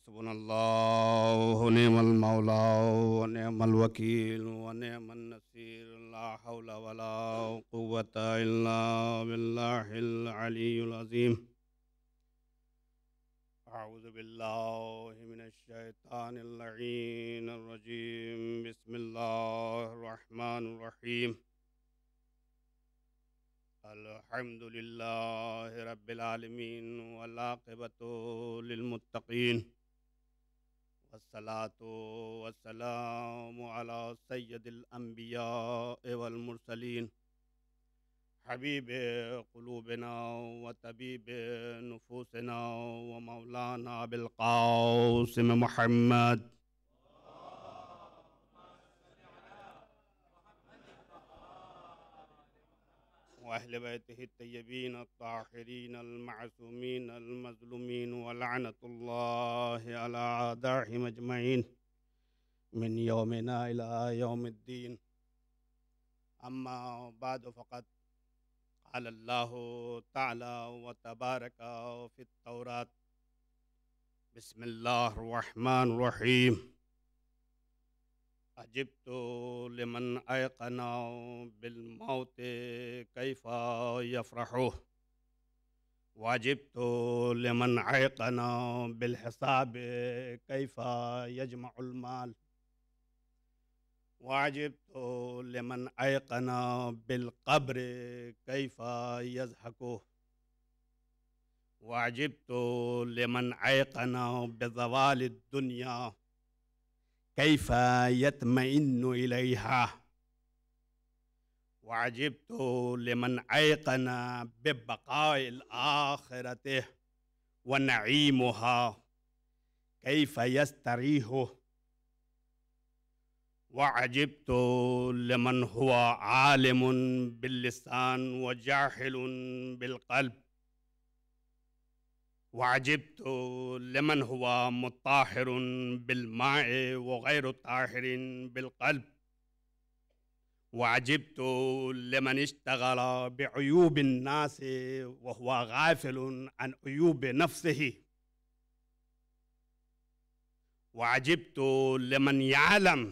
हस्बुनल्लाहु व निअमल मौला व निअमल वकील व निअमन नसीर। ला हौला वला कुव्वता इल्ला बिल्लाहिल अलिय्युल अज़ीम। अऊज़ु बिल्लाहि मिनश शैतानिर लईनिर रजीम। बिस्मिल्लाहिर रहमानिर रहीम। अल्हम्दुलिल्लाहि रब्बिल आलमीन वल आक़िबतु लिल मुत्तक़ीन वस्सलातु वस्सलामु अला सय्यिदिल अंबिया वल मुरसलीन हबीबे क़ुलूबिना व तबीबे नुफूसिना व मौलाना अबिल क़ासिम मुहम्मद व अहले बैतिहि तय्यबीन अत्ताहिरीन अल-मअसूमीन अल-मज़लूमीन व लअनतुल्लाहि अला अअदाइहिम अजमईन मिन यौमिना इला यौमिद्दीन। अम्मा बाद फ़क़द क़ाल अल्लाहु तआला व तबारका फ़ित तौरात। बिस्मिल्लाहिर रहमानिर रहीम। अजिब्तु लिमन अयक़ना बिल मौति कैफ़ा यफ़रहु वाजिब्तु लिमन अयक़ना बिल हिसाबि कैफ़ा यजमउल माल वाजिब्तु लिमन अयक़ना बिल क़ब्रि कैफ़ा यज़हकु वाजिब्तु लिमन अयक़ना बिज़वालिद दुनिया कैफ़ा यत्मइन्नु इलैहा वाजिब्तु लिमन अयक़ना बिबक़ाइल आख़िरति व नईमुहा कैफ़ा यस्तरीहु वाजिब्तु लिमन हुवा आलिमुन बिल लिसान व जाहिलुन बिल क़ल्ब वाजिब्तु लिमन हुवा मुत्ताहिरुन बिल माए व गैरु ताहिरिन बिल क़ल्ब वाजिब्तु लिमन इश्तगला बिअयूबिन नासि व हुवा गाफ़िलुन अन अयूबि नफ्सिही वाजिब्तु लिमन यालम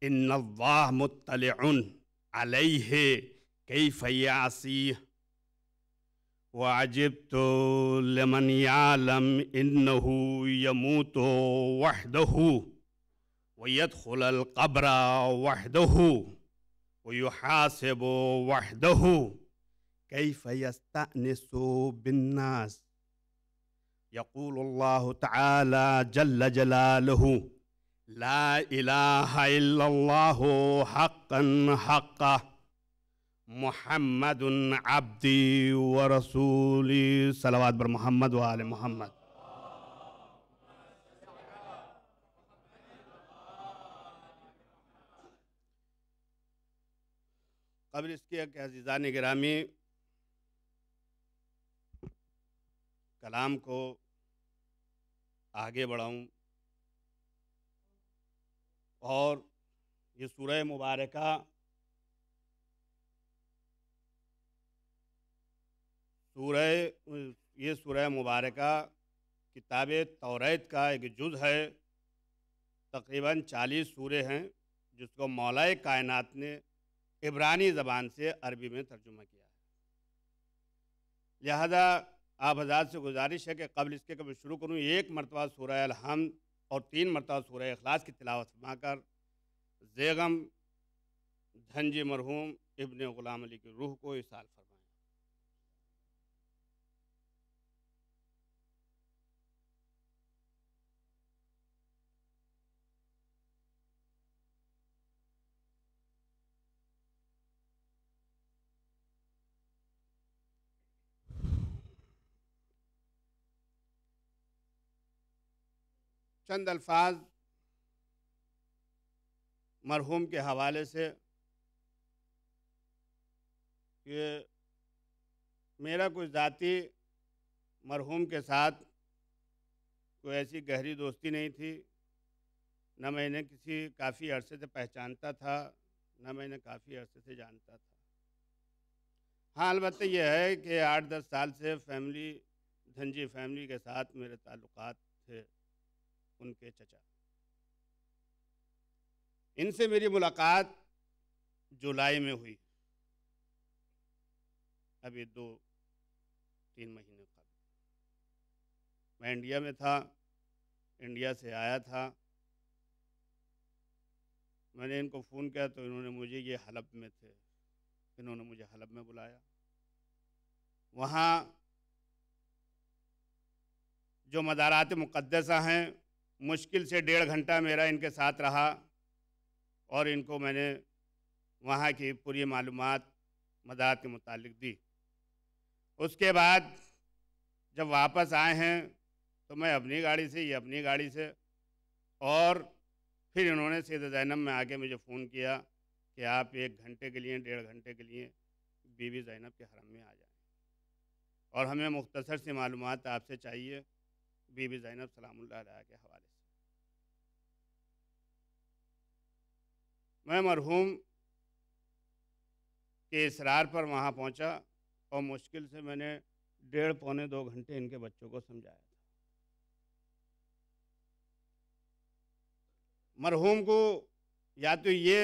इन्नल्लाह मुत्तलिउन अलैहि कैफ़ यासीह वाजिब्तु लिमन यालम इन्नहु यमूतु वहदहु व यदखुलल क़ब्र वहदहु व युहासिबु वहदहु कैफ़ यस्तअनिसु बिन्नास। यक़ूलुल्लाहु तआला जल्ल जलालुहु ला इलाहा इल्लल्लाहु हक़्क़न हक़्क़ा मुहम्मदुन अब्दी व रसूली। सलवात बर मोहम्मद व आले मोहम्मद। क़ब्ल इसके कि अज़ीज़ान गिरामी कलाम को आगे बढ़ाऊँ और ये सूरह मुबारका सूरह मुबारका किताब तौरात का एक जुज़ है। तकरीबन 40 सूरे हैं जिसको मौलाए कायनात ने इब्रानी ज़बान से अरबी में तर्जुमा किया है। लिहाजा आप हज़रात से गुजारिश है कि क़ब्ल इसके कभी शुरू करूँ एक मरतबा सूरह अल-हम्द और 3 मरतबा सूरह इखलास की तिलावत फरमाकर ज़ेगम धनजी मरहूम इब्ने ग़ुलाम अली की रूह को इसाल फरमाएँ। चंद अल्फाज मरहूम के हवाले से कि मेरा कुछ ज़ाती मरहूम के साथ कोई ऐसी गहरी दोस्ती नहीं थी, न मैंने किसी काफ़ी अरसे से पहचानता था, न मैंने काफ़ी अरसे से जानता था। हाँ, अलबत्ता यह है कि 8-10 साल से धनजी फैमिली के साथ मेरे ताल्लुकात थे। उनके चचा। इनसे मेरी मुलाकात जुलाई में हुई, अभी 2-3 महीने कबल। मैं इंडिया में था, इंडिया से आया था। मैंने इनको फ़ोन किया तो इन्होंने मुझे, ये हलब में थे, इन्होंने मुझे हलब में बुलाया। वहाँ जो मज़ारात मुक़द्दसा हैं, मुश्किल से 1.5 घंटा मेरा इनके साथ रहा और इनको मैंने वहाँ की पूरी मालूमात मज़ारात के मुतालिक दी। उसके बाद जब वापस आए हैं तो मैं अपनी गाड़ी से, ये अपनी गाड़ी से, और फिर इन्होंने सैयदा ज़ैनब में आके मुझे फ़ोन किया कि आप 1 घंटे के लिए, 1.5 घंटे के लिए बीबी ज़ैनब के हरम में आ जाएं और हमें मुख्तसर सी मालूमात आपसे चाहिए बीबी ज़ैनब सलामुल्लाह अलैहा के हवाले से। मैं मरहूम के इसरार पर वहाँ पहुँचा और मुश्किल से मैंने 1.5-पौने 2 घंटे इनके बच्चों को समझाया था। मरहूम को या तो ये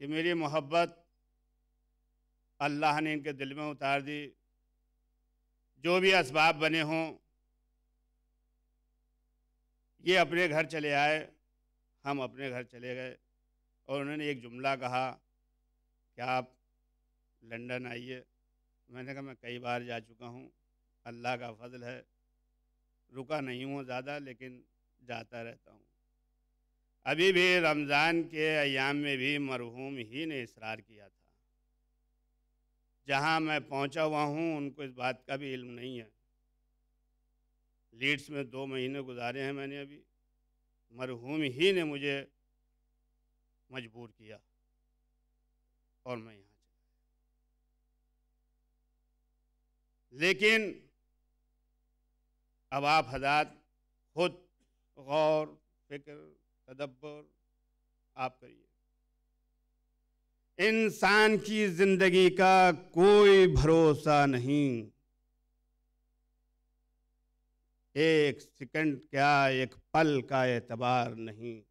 कि मेरी मोहब्बत अल्लाह ने इनके दिल में उतार दी, जो भी असबाब बने हों, ये अपने घर चले आए, हम अपने घर चले गए और उन्होंने एक जुमला कहा कि आप लंदन आइए। मैंने कहा मैं कई बार जा चुका हूँ, अल्लाह का फजल है, रुका नहीं हूँ ज़्यादा, लेकिन जाता रहता हूँ। अभी भी रमज़ान के अयाम में भी मरहूम ही ने इसरार किया था। जहाँ मैं पहुँचा हुआ हूँ उनको इस बात का भी इल्म नहीं है। लीड्स में 2 महीने गुजारे हैं मैंने अभी, मरहूम ही ने मुझे मजबूर किया और मैं यहाँ चला। लेकिन अब आप हज़रात खुद गौर, फिक्र, तदब्बर आप करिए। इंसान की जिंदगी का कोई भरोसा नहीं, एक सेकंड क्या, एक पल का एतबार नहीं।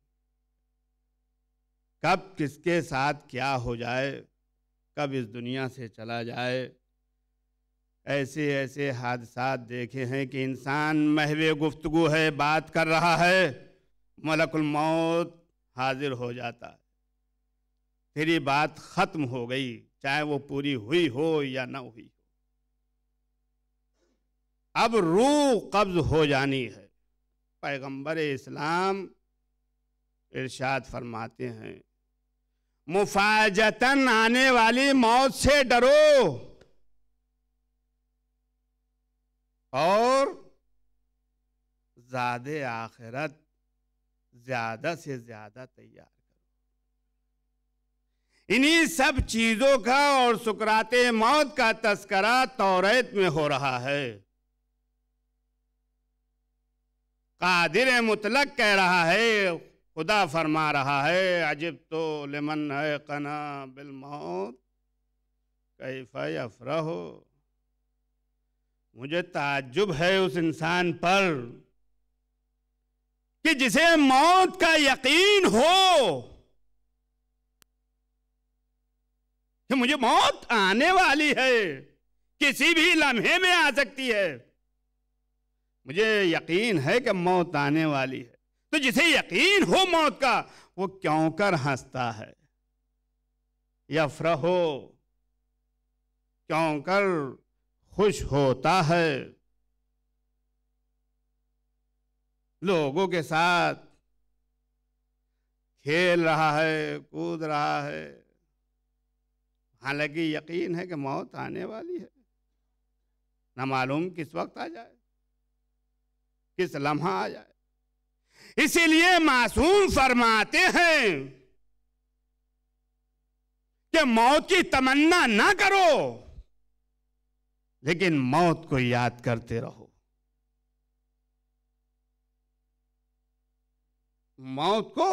कब किसके साथ क्या हो जाए, कब इस दुनिया से चला जाए। ऐसे ऐसे हादसात देखे हैं कि इंसान महवे गुफ्तगू है, बात कर रहा है, मलकुल मौत हाजिर हो जाता है, तेरी बात ख़त्म हो गई, चाहे वो पूरी हुई हो या ना हुई हो। अब रूह कब्ज़ हो जानी है। पैगंबर इस्लाम इरशाद फरमाते हैं, मुफाजतन आने वाली मौत से डरो और ज़ादे आखिरत ज़्यादा से ज़्यादा तैयार करो। इन्हीं सब चीज़ों का और सुकराते मौत का तस्करा तौरात में हो रहा है। कादिर मुतलक कह रहा है, खुदा फरमा रहा है, अजिब तो लिमन है कना बिल मौत कैफ यफरहो। मुझे ताज्जुब है उस इंसान पर कि जिसे मौत का यकीन हो कि मुझे मौत आने वाली है, किसी भी लम्हे में आ सकती है, मुझे यकीन है कि मौत आने वाली है। तो जिसे यकीन हो मौत का, वो क्यों कर हंसता है, यफरहो, क्यों कर खुश होता है। लोगों के साथ खेल रहा है, कूद रहा है, हालांकि यकीन है कि मौत आने वाली है, ना मालूम किस वक्त आ जाए, किस लम्हा आ जाए। इसीलिए मासूम फरमाते हैं कि मौत की तमन्ना ना करो, लेकिन मौत को याद करते रहो। मौत को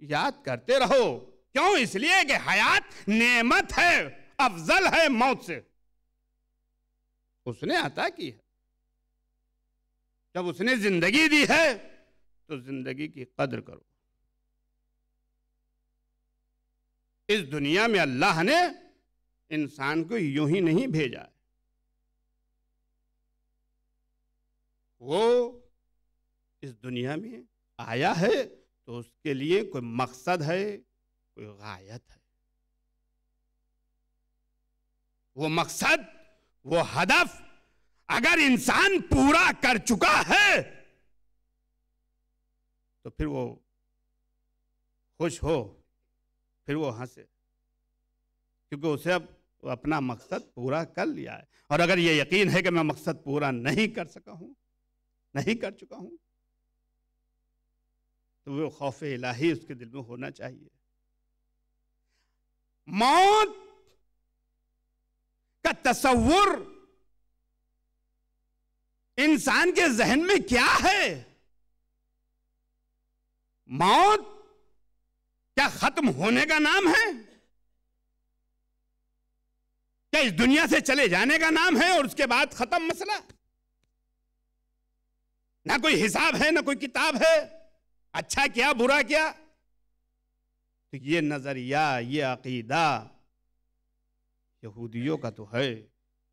याद करते रहो। क्यों? इसलिए कि हयात नेमत है, अफजल है मौत से, उसने अता की है। जब उसने जिंदगी दी है तो जिंदगी की कदर करो। इस दुनिया में अल्लाह ने इंसान को यूं ही नहीं भेजा है, वो इस दुनिया में आया है तो उसके लिए कोई मकसद है, कोई गायत है। वो मकसद, वो हदफ अगर इंसान पूरा कर चुका है तो फिर वो खुश हो, फिर वो हंसे, क्योंकि उसे अब अपना मकसद पूरा कर लिया है। और अगर ये यकीन है कि मैं मकसद पूरा नहीं कर सका हूं, नहीं कर चुका हूं, तो वो खौफ इलाही उसके दिल में होना चाहिए। मौत का तसव्वुर इंसान के जहन में क्या है? मौत क्या खत्म होने का नाम है? क्या इस दुनिया से चले जाने का नाम है और उसके बाद खत्म मसला? ना कोई हिसाब है, ना कोई किताब है, अच्छा क्या बुरा क्या। तो ये नजरिया, ये अकीदा यहूदियों का तो है,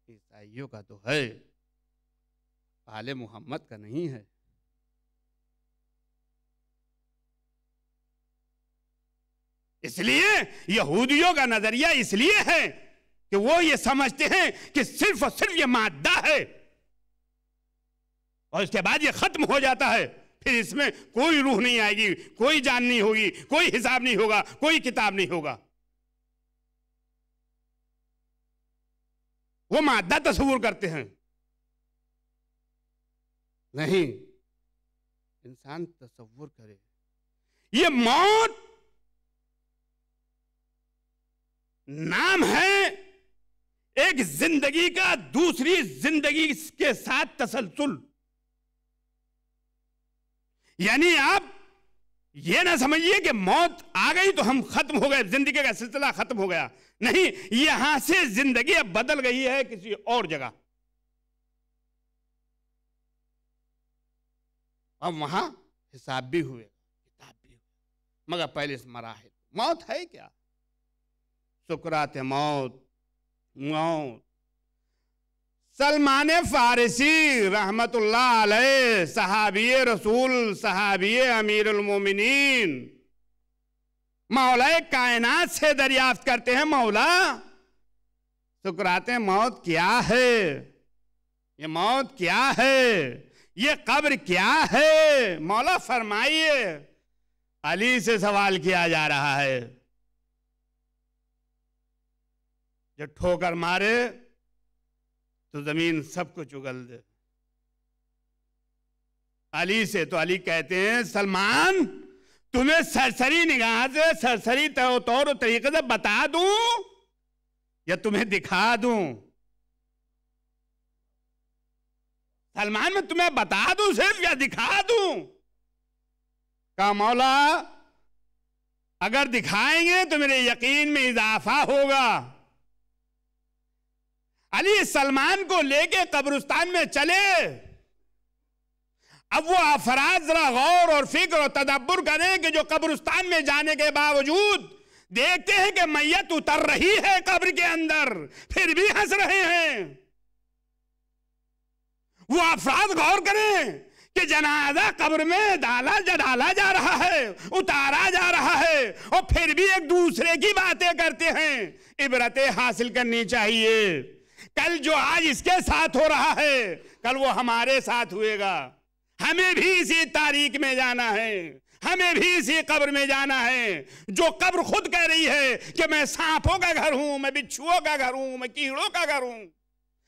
ईसाइयों का तो है, आले मोहम्मद का नहीं है। इसलिए यहूदियों का नजरिया इसलिए है कि वो ये समझते हैं कि सिर्फ और सिर्फ ये मादा है और इसके बाद ये खत्म हो जाता है, फिर इसमें कोई रूह नहीं आएगी, कोई जान नहीं होगी, कोई हिसाब नहीं होगा, कोई किताब नहीं होगा। वो मादा तस्वुर करते हैं। नहीं, इंसान तस्वुर करे ये मौत नाम है एक जिंदगी का दूसरी जिंदगी के साथ तसलसल। यानी आप ये ना समझिए कि मौत आ गई तो हम खत्म हो गए, जिंदगी का सिलसिला खत्म हो गया। नहीं, यहां से जिंदगी अब बदल गई है किसी और जगह। अब वहां हिसाब भी हुए, किताब भी हुए, मगर पहले से मराहिल। मौत है क्या? सुकरात मौत, मौत। सलमान फारसी रहमतुल्लाह अलैह, सहाबिये रसूल, सहाबिये अमीरुल मोमिनीन, मौलाए कायनात से दरियाफ्त करते हैं, मौला सुकरात मौत क्या है? ये मौत क्या है? ये कब्र क्या है? मौला फरमाइए। अली से सवाल किया जा रहा है, जो ठोकर मारे तो जमीन सबको चुगल दे। अली से तो अली कहते हैं, सलमान तुम्हें सरसरी निगाह से, सरसरी तौर तरीके से बता दूं या तुम्हें दिखा दूं? सलमान मैं तुम्हें बता दूं सिर्फ या दिखा दूं? कहा मौला अगर दिखाएंगे तो मेरे यकीन में इजाफा होगा। अली सलमान को लेके कब्रिस्तान में चले। अब वो अफराद जरा गौर और फिक्र और तदब्बुर करें कि जो कब्रिस्तान में जाने के बावजूद देखते हैं कि मैयत उतर रही है कब्र के अंदर, फिर भी हंस रहे हैं। वो अफराद गौर करें कि जनाजा कब्र में डाला जा रहा है, उतारा जा रहा है, और फिर भी एक दूसरे की बातें करते हैं। इबरतें हासिल करनी चाहिए। कल जो आज इसके साथ हो रहा है, कल वो हमारे साथ हुएगा। हमें भी इसी तारीख में जाना है, हमें भी इसी कब्र में जाना है। जो कब्र खुद कह रही है कि मैं सांपों का घर हूं, मैं बिच्छुओं का घर हूं, मैं कीड़ों का घर हूं,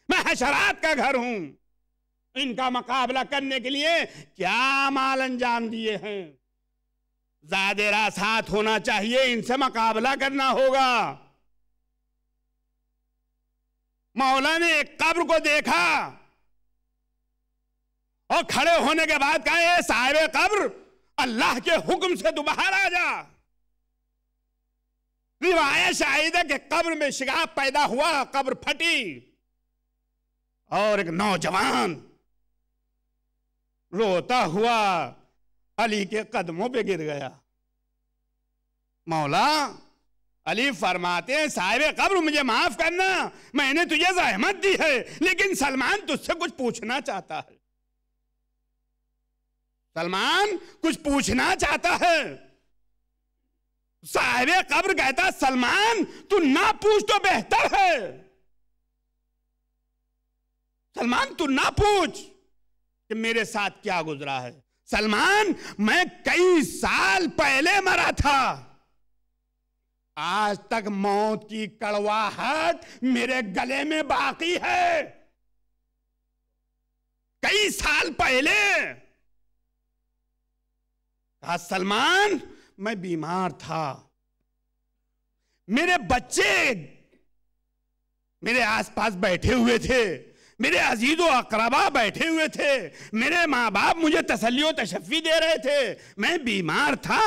मैं हशरात का घर हूं। इनका मुकाबला करने के लिए क्या माल अंजाम दिए हैं। ज़ादेरा साथ होना चाहिए, इनसे मुकाबला करना होगा। मौला ने एक कब्र को देखा और खड़े होने के बाद कहा, ए साहिब कब्र, अल्लाह के हुक्म से तू बाहर आ जा। रिवायत शाहिद है कि कब्र में शिगाब पैदा हुआ, कब्र फटी और एक नौजवान रोता हुआ अली के कदमों पे गिर गया। मौला, अली फरमाते हैं, साहिब कब्र मुझे माफ करना, मैंने तुझे ज़हमत दी है, लेकिन सलमान तुझसे कुछ पूछना चाहता है। सलमान कुछ पूछना चाहता है। साहिब कब्र कहता, सलमान तू ना पूछ तो बेहतर है। सलमान तू ना पूछ कि मेरे साथ क्या गुजरा है। सलमान, मैं कई साल पहले मरा था, आज तक मौत की कड़वाहट मेरे गले में बाकी है। कई साल पहले। कहा, सलमान मैं बीमार था, मेरे बच्चे मेरे आसपास बैठे हुए थे, मेरे अजीजो अकरबा बैठे हुए थे, मेरे माँ बाप मुझे तसल्ली और तशफ़ी दे रहे थे। मैं बीमार था,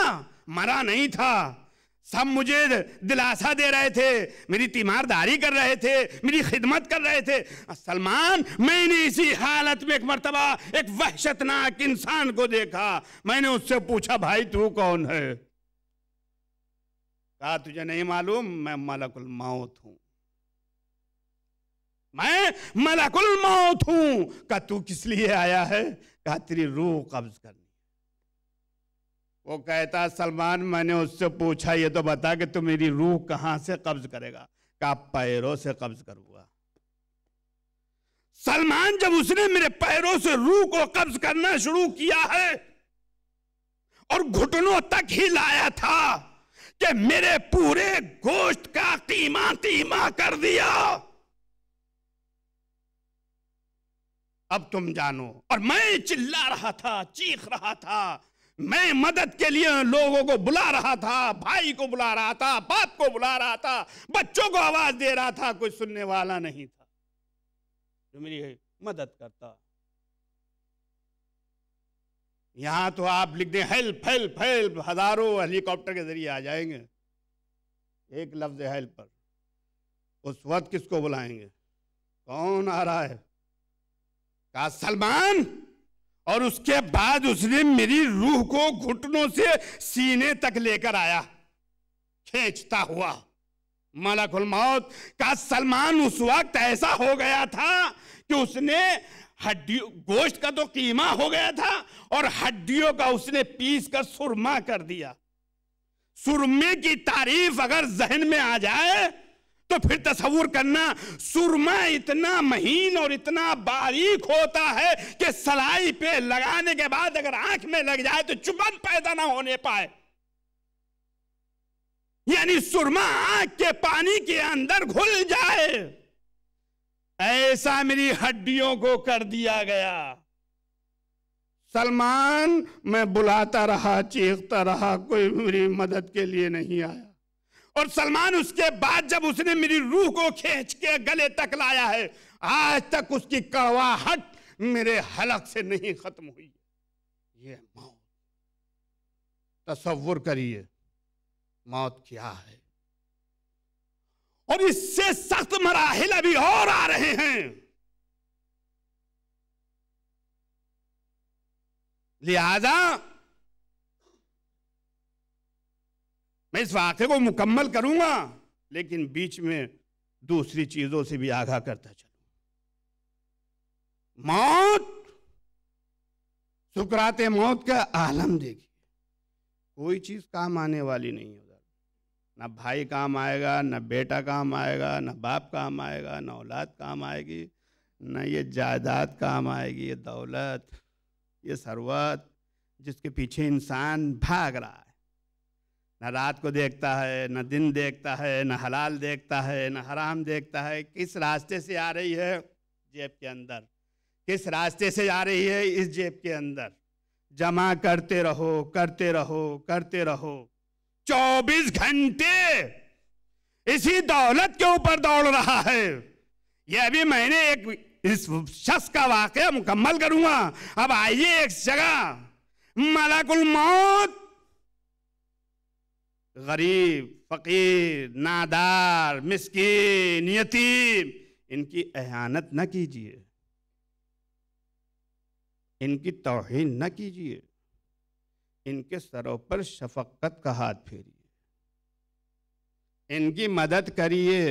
मरा नहीं था। सब मुझे दिलासा दे रहे थे, मेरी तीमारदारी कर रहे थे, मेरी खिदमत कर रहे थे। सलमान, मैंने इसी हालत में एक मर्तबा एक वहशतनाक इंसान को देखा। मैंने उससे पूछा, भाई तू कौन है? कहा, तुझे नहीं मालूम, मैं मलकुल मौत हूं। मैं मलकुल मौत हूं। कहा, तू किस लिए आया है? कहा, तेरी रूह कब्ज करनी। वो कहता, सलमान मैंने उससे पूछा, ये तो बता कि तू मेरी रूह कहां से कब्ज करेगा? कहा, पैरों से कब्ज करूंगा। सलमान, जब उसने मेरे पैरों से रूह को कब्ज करना शुरू किया है और घुटनों तक ही लाया था कि मेरे पूरे गोश्त का कीमा कीमा कर दिया। अब तुम जानो। और मैं चिल्ला रहा था, चीख रहा था, मैं मदद के लिए लोगों को बुला रहा था, भाई को बुला रहा था, बाप को बुला रहा था, बच्चों को आवाज दे रहा था, कोई सुनने वाला नहीं था जो मेरी मदद करता। यहां तो आप लिख दें हेल्प हेल्प हेल्प, हजारों हेलीकॉप्टर के जरिए आ जाएंगे। एक लफ्ज हेल्प पर, उस वक्त किसको बुलाएंगे? कौन आ रहा है? कहा, सलमान। और उसके बाद उसने मेरी रूह को घुटनों से सीने तक लेकर आया, खींचता हुआ। मलकुल मौत का सलमान उस वक्त ऐसा हो गया था कि उसने हड्डियों, गोश्त का तो कीमा हो गया था और हड्डियों का उसने पीस कर सुरमा कर दिया। सुरमे की तारीफ अगर जहन में आ जाए तो फिर तसव्वुर करना, सुरमा इतना महीन और इतना बारीक होता है कि सलाई पे लगाने के बाद अगर आंख में लग जाए तो चुभन पैदा ना होने पाए। यानी सुरमा आंख के पानी के अंदर घुल जाए, ऐसा मेरी हड्डियों को कर दिया गया। सलमान, मैं बुलाता रहा, चीखता रहा, कोई मेरी मदद के लिए नहीं आया। और सलमान, उसके बाद जब उसने मेरी रूह को खींच के गले तक लाया है, आज तक उसकी कड़वाहट मेरे हलक से नहीं खत्म हुई। ये मौत, तसव्वुर करिए मौत क्या है। और इससे सख्त मराहिल अभी और आ रहे हैं। लिहाजा मैं इस वाक़े को मुकम्मल करूंगा, लेकिन बीच में दूसरी चीजों से भी आगाह करता चलूं। मौत, सुकराते मौत का आलम देखिए, कोई चीज काम आने वाली नहीं है उधर। ना भाई काम आएगा, ना बेटा काम आएगा, ना बाप काम आएगा, ना औलाद काम आएगी, ना ये जायदाद काम आएगी, ये दौलत, ये सरवत जिसके पीछे इंसान भाग रहा है। न रात को देखता है, न दिन देखता है, न हलाल देखता है, न हराम देखता है। किस रास्ते से आ रही है? जेब के अंदर। किस रास्ते से आ रही है? इस जेब के अंदर। जमा करते रहो, करते रहो, करते रहो। 24 घंटे इसी दौलत के ऊपर दौड़ रहा है। यह अभी मैंने एक इस शख्स का वाकया मुकम्मल करूंगा। अब आइए एक जगह, मलकुल मौत गरीब, फकीर, नादार, मिस्कीन, यतीम, इनकी एहानत न कीजिए। इनकी तौहीन न कीजिए, इनके सरों पर शफकत का हाथ फेरिए, इनकी मदद करिए।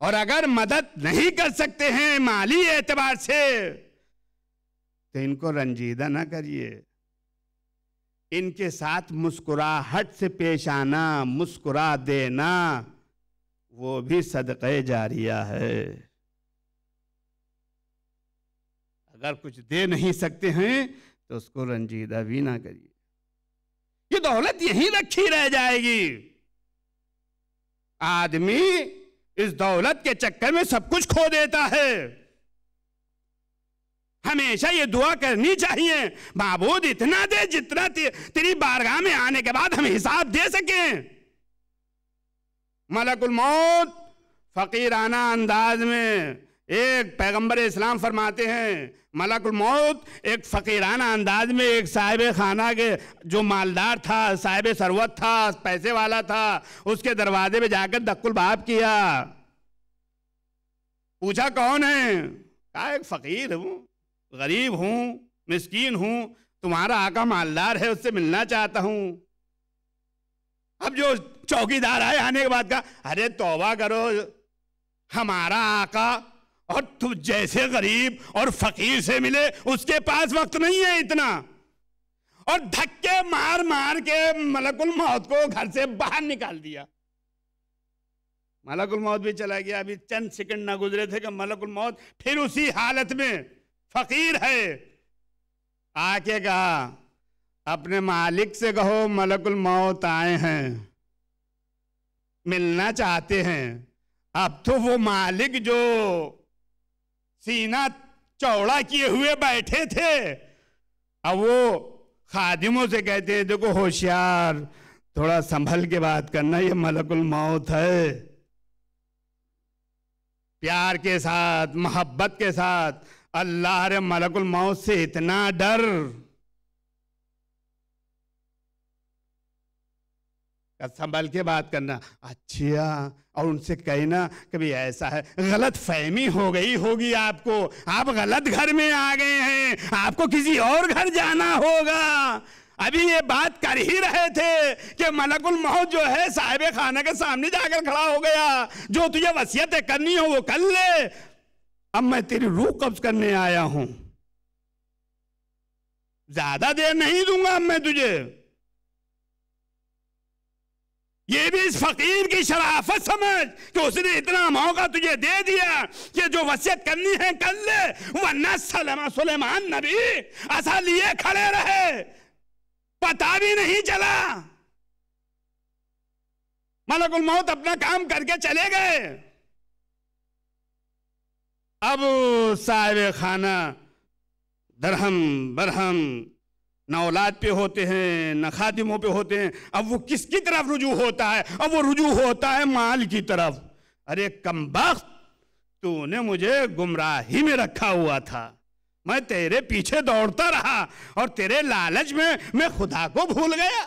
और अगर मदद नहीं कर सकते हैं माली एतबार से तो इनको रंजीदा ना करिए। इनके साथ मुस्कुराहट से पेश आना, मुस्कुरा देना, वो भी सदक़े जारिया है। अगर कुछ दे नहीं सकते हैं तो उसको रंजीदा भी ना करिए। ये दौलत यहीं रखी रह जाएगी। आदमी इस दौलत के चक्कर में सब कुछ खो देता है। हमेशा ये दुआ करनी चाहिए, माबूद इतना दे जितना तेरी बारगाह में आने के बाद हम हिसाब दे सकें। मलकुल मौत फकीराना अंदाज में एक पैगंबर इस्लाम फरमाते हैं, मलकुल मौत एक फकीराना अंदाज में एक साहिब खाना के जो मालदार था, साहिब सरवत था, पैसे वाला था, उसके दरवाजे पे जाकर दक्कुल बाब किया। पूछा कौन है? कहा एक फकीर हूं, गरीब हूं, मिस्कीन हूं, तुम्हारा आका मालदार है, उससे मिलना चाहता हूं। अब जो चौकीदार आए आने के बाद कहा, अरे तौबा करो, हमारा आका और तुम जैसे गरीब और फकीर से मिले, उसके पास वक्त नहीं है इतना। और धक्के मार मार के मलकुल मौत को घर से बाहर निकाल दिया। मलकुल मौत भी चला गया। अभी चंद सेकंड ना गुजरे थे कि मलकुल मौत फिर उसी हालत में, फकीर है, आके कहा अपने मालिक से कहो मलकुल मौत आए हैं, मिलना चाहते हैं। अब तो वो मालिक जो सीना चौड़ा किए हुए बैठे थे, अब वो खादिमों से कहते हैं देखो होशियार, थोड़ा संभल के बात करना, ये मलकुल मौत है। प्यार के साथ, मोहब्बत के साथ, अल्लाह रे मलकुल मौत से इतना डर, संभल के बात करना। अच्छा, और उनसे कहना कभी ऐसा है, गलत फहमी हो गई होगी आपको, आप गलत घर में आ गए हैं, आपको किसी और घर जाना होगा। अभी ये बात कर ही रहे थे कि मलकुल मौत जो है साहिब खाना के सामने जाकर खड़ा हो गया, जो तुझे वसीयत करनी हो वो कर ले, अब मैं तेरी रूह कब्ज करने आया हूं, ज्यादा देर नहीं दूंगा अब मैं तुझे। ये भी इस फकीर की शराफत समझ कि उसने इतना मौका तुझे दे दिया कि जो वसीयत करनी है कर ले, वरना सुलेमान नबी ऐसा लिए खड़े रहे, पता भी नहीं चला। मलकुल मौत अपना काम करके चले गए। अब साहिब खाना दरहम बरहम न औलाद पे होते हैं, न खादिमों पे होते हैं। अब वो किसकी तरफ रुजू होता है? अब वो रुजू होता है माल की तरफ। अरे कमबख्त, तूने मुझे गुमराही में रखा हुआ था, मैं तेरे पीछे दौड़ता रहा और तेरे लालच में मैं खुदा को भूल गया,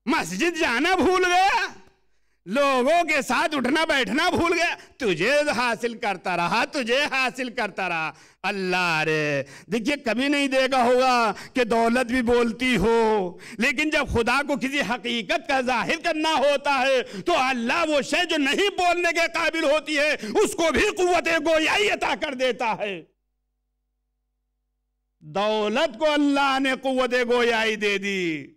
मस्जिद जाना भूल गया, लोगों के साथ उठना बैठना भूल गया, तुझे हासिल करता रहा, तुझे हासिल करता रहा। अल्लाह रे, देखिए कभी नहीं देखा होगा कि दौलत भी बोलती हो, लेकिन जब खुदा को किसी हकीकत का जाहिर करना होता है तो अल्लाह वो शय जो नहीं बोलने के काबिल होती है उसको भी कुव्वत गोयाई अता कर देता है। दौलत को अल्लाह ने कुव्वत गोयाई दे दी।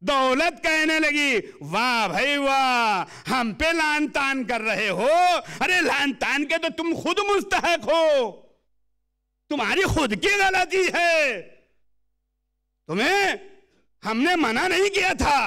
दौलत कहने लगी वाह भाई वाह, हम पे लान तान कर रहे हो। अरे लान तान के तो तुम खुद मुस्तहक हो, तुम्हारी खुद की गलती है। तुम्हें हमने मना नहीं किया था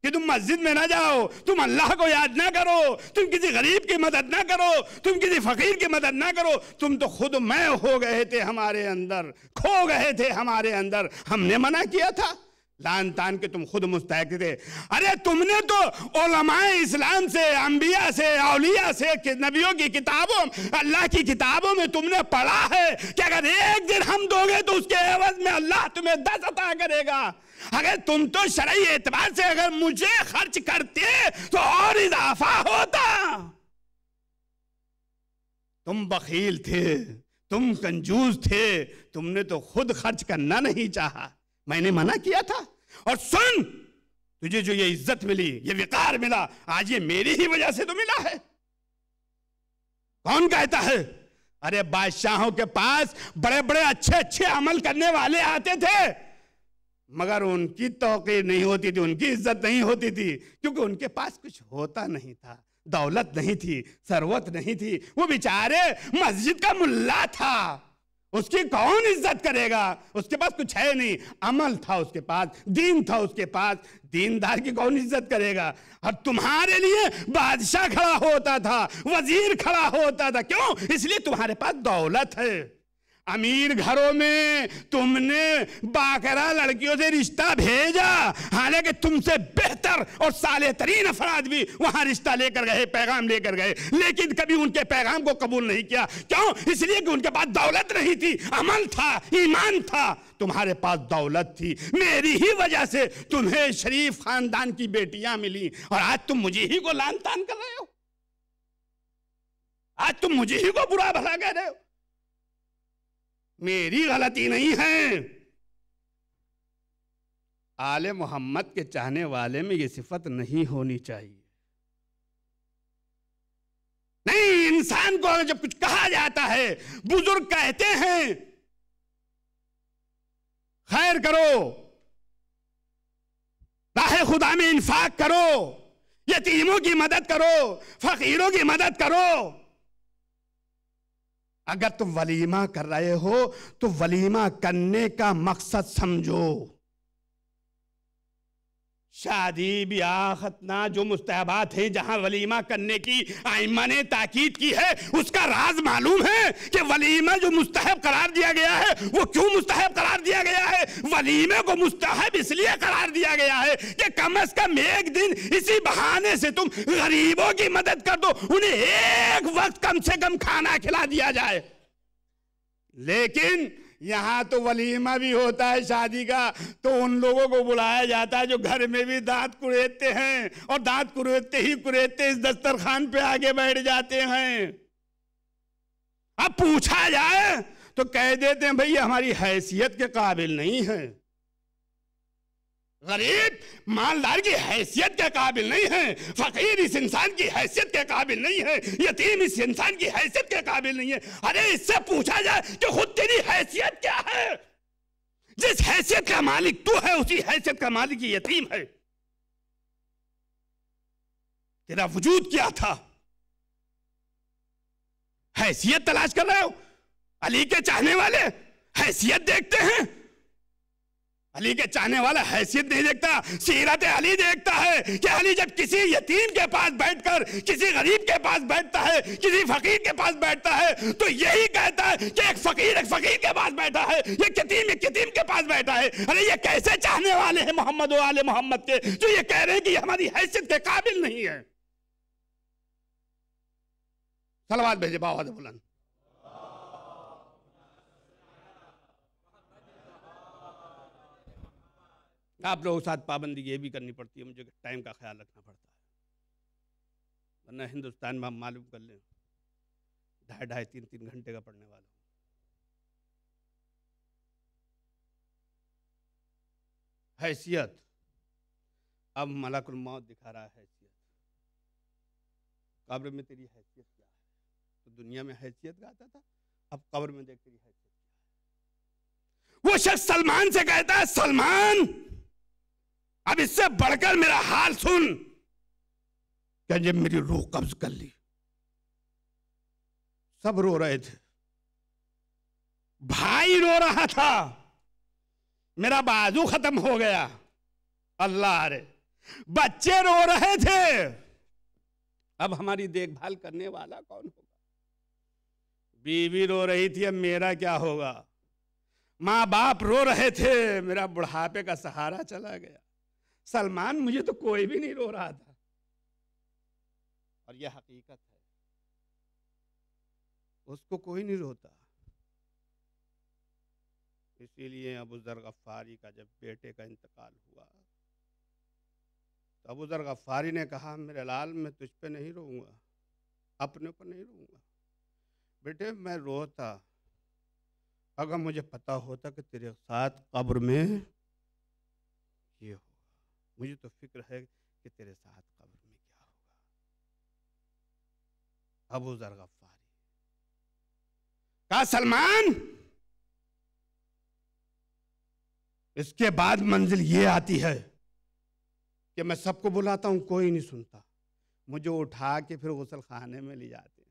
कि तुम मस्जिद में ना जाओ, तुम अल्लाह को याद ना करो, तुम किसी गरीब की मदद ना करो, तुम किसी फकीर की मदद ना करो। तुम तो खुद मैं हो गए थे हमारे अंदर, खो गए थे हमारे अंदर, हमने मना किया था। लान तान के तुम खुद मुस्तहक थे। अरे तुमने तो उलमाए इस्लाम से, अंबिया से, औलिया से, नबियों की किताबों, अल्लाह की किताबों में तुमने पढ़ा है कि अगर एक दिरहम दोगे तो उसके एवज में अल्लाह तुम्हें 10 अता करेगा। अगर तुम तो शरई एतबार से अगर मुझे खर्च करते तो और इजाफा होता। तुम बखील थे, तुम कंजूस थे, तुमने तो खुद खर्च करना नहीं चाहा, मैंने मना किया था। और सुन, तुझे जो ये इज्जत मिली, ये विकार मिला, आज ये मेरी ही वजह से तो मिला है। कौन कहता है? अरे बादशाहों के पास बड़े बड़े अच्छे अच्छे अमल करने वाले आते थे, मगर उनकी तौकीर नहीं होती थी, उनकी इज्जत नहीं होती थी, क्योंकि उनके पास कुछ होता नहीं था, दौलत नहीं थी, सरवत नहीं थी। वो बेचारे मस्जिद का मुल्ला था, उसकी कौन इज्जत करेगा? उसके पास कुछ है नहीं, अमल था उसके पास, दीन था उसके पास, दीनदार की कौन इज्जत करेगा? और तुम्हारे लिए बादशाह खड़ा होता था, वजीर खड़ा होता था, क्यों? इसलिए तुम्हारे पास दौलत है। अमीर घरों में तुमने बाकरा लड़कियों से रिश्ता भेजा, हालांकि तुमसे बेहतर और साले तरीन अफराद भी वहां रिश्ता लेकर गए, पैगाम लेकर गए, लेकिन कभी उनके पैगाम को कबूल नहीं किया। क्यों? इसलिए कि उनके पास दौलत नहीं थी, अमल था, ईमान था। तुम्हारे पास दौलत थी, मेरी ही वजह से तुम्हें शरीफ खानदान की बेटियां मिली, और आज तुम मुझे ही को लान तान कर रहे हो, आज तुम मुझे ही को बुरा भला कह रहे हो। मेरी गलती नहीं है। आले मोहम्मद के चाहने वाले में यह सिफत नहीं होनी चाहिए। नहीं, इंसान को जब कुछ कहा जाता है, बुजुर्ग कहते हैं खैर करो, राह खुदा में इंफाक करो, यतीमों की मदद करो, फकीरों की मदद करो। अगर तुम वलीमा कर रहे हो तो वलीमा करने का मकसद समझो। शादी ब्याह खतना जो मुस्तहबात हैं, जहां वलीमा करने की आइम्मा ने ताकीद की है, उसका राज मालूम है कि वलीमा जो मुस्तहब करार दिया गया है, वो क्यों मुस्तहब करार दिया गया है? वलीमे को मुस्तहब इसलिए करार दिया गया है कि कम से कम एक दिन इसी बहाने से तुम गरीबों की मदद कर दो, उन्हें एक वक्त कम से कम खाना खिला दिया जाए। लेकिन यहां तो वलीमा भी होता है शादी का, तो उन लोगों को बुलाया जाता है जो घर में भी दांत कुरेदते हैं, और दांत कुरेदते ही कुरेदते इस दस्तरखान पे आगे बैठ जाते हैं। अब पूछा जाए तो कह देते हैं भैया हमारी हैसियत के काबिल नहीं है, गरीब मालदार की हैसियत के काबिल नहीं है, फकीर इस इंसान की हैसियत के काबिल नहीं है, यतीम इस इंसान की हैसियत के काबिल नहीं है। अरे इससे पूछा जाए कि खुद तेरी हैसियत क्या है? जिस हैसियत का मालिक तू है, उसी हैसियत का मालिक ये यतीम है। तेरा वजूद क्या था? हैसियत तलाश कर रहे हो? अली के चाहने वाले हैसियत देखते हैं, अली के चाहने वाला हैसियत नहीं देखता, सीरत अली देखता है कि अली जब किसी यतीम के पास बैठकर, किसी गरीब के पास बैठता है, किसी फकीर के पास बैठता है, तो यही कहता है कि एक फकीर के पास बैठा है, एक यतीम के पास बैठा है। अरे ये कैसे चाहने वाले हैं मोहम्मद और आले मोहम्मद के, जो ये कह रहे हैं कि हमारी हैसियत के काबिल नहीं है। सलवात भेजे बाबा बुलंद। आप लोगों के साथ पाबंदी ये भी करनी पड़ती है, मुझे टाइम का ख्याल रखना पड़ता है, वरना हिंदुस्तान में हम मालूम कर लें 2.5 3 घंटे का पढ़ने वाला हूँ। हैसियत, अब मलकुल मौत दिखा रहा है हैसियत। कब्र में तेरी हैसियत क्या है? तो दुनिया में हैसियत गाता था, अब कब्र में देख तेरी हैसियत क्या है। वो शख्स सलमान से कहता है, सलमान अब इससे बढ़कर मेरा हाल सुन, क्या जब मेरी रूह कब्ज कर ली, सब रो रहे थे, भाई रो रहा था, मेरा बाजू खत्म हो गया, अल्लाह रे, बच्चे रो रहे थे, अब हमारी देखभाल करने वाला कौन होगा? बीवी रो रही थी, अब मेरा क्या होगा? माँ बाप रो रहे थे, मेरा बुढ़ापे का सहारा चला गया। सलमान मुझे तो कोई भी नहीं रो रहा था, और यह हकीकत है, उसको कोई नहीं रोता। इसीलिए अबू ज़र गफ़ारी का जब बेटे का इंतकाल हुआ, तो अबू ज़र गफ़ारी ने कहा, मेरे लाल मैं तुझ पे नहीं रोऊंगा, अपने पर नहीं रोऊंगा। बेटे मैं रोता अगर मुझे पता होता कि तेरे साथ कब्र में ये होगा, मुझे तो फिक्र है कि तेरे साथ कब्र में क्या होगा। अबू ज़र गफ्फारी कहा, सलमान इसके बाद मंजिल ये आती है कि मैं सबको बुलाता हूं, कोई नहीं सुनता, मुझे उठा के फिर गुसल खाने में ले जाते हैं।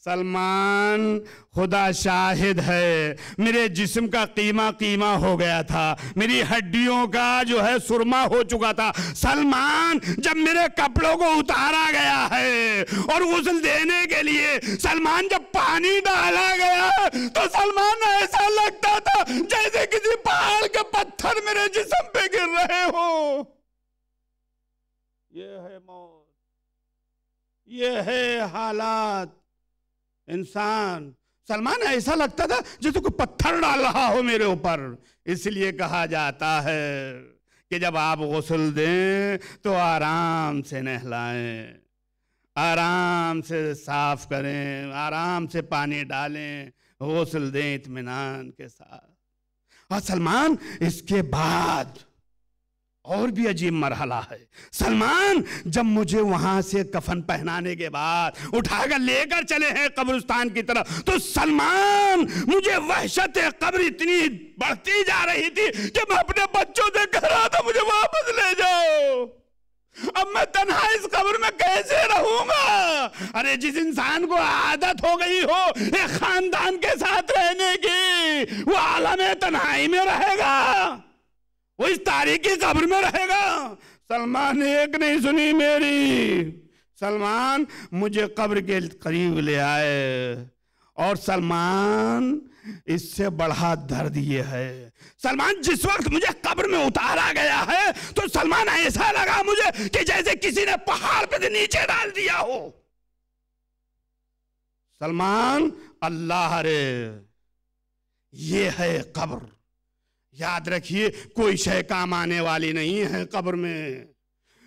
सलमान खुदा शाहिद है, मेरे जिस्म का कीमा कीमा हो गया था, मेरी हड्डियों का जो है सुरमा हो चुका था। सलमान जब मेरे कपड़ों को उतारा गया है और गुस्ल देने के लिए सलमान जब पानी डाला गया तो सलमान ऐसा लगता था जैसे किसी पहाड़ के पत्थर मेरे जिस्म पे गिर रहे हो। ये है मौत, ये है हालात इंसान। सलमान ऐसा लगता था जैसे कोई पत्थर डाल रहा हो मेरे ऊपर। इसलिए कहा जाता है कि जब आप गुस्ल दें तो आराम से नहलाएं, आराम से साफ करें, आराम से पानी डालें, गुस्ल दें इत्मीनान के साथ। और सलमान इसके बाद और भी अजीब मरहला है। सलमान जब मुझे वहां से कफन पहनाने के बाद उठाकर लेकर चले हैं कब्रिस्तान की तरफ, तो सलमान मुझे वहशत कब्र इतनी बढ़ती जा रही थी कि मैं अपने बच्चों से कह रहा था मुझे वापस ले जाओ, अब मैं तन्हा इस कब्र में कैसे रहूंगा। अरे जिस इंसान को आदत हो गई हो एक खानदान के साथ रहने की, वो आलम तन्हाई में रहेगा, वो इस तारीखी कब्र में रहेगा। सलमान ने एक नहीं सुनी मेरी। सलमान मुझे कब्र के करीब ले आए और सलमान इससे बढ़ा दर्द ये है, सलमान जिस वक्त मुझे कब्र में उतारा गया है तो सलमान ऐसा लगा मुझे कि जैसे किसी ने पहाड़ पे से नीचे डाल दिया हो। सलमान अल्लाह रे, ये है कब्र। याद रखिए कोई शय काम आने वाली नहीं है कब्र में,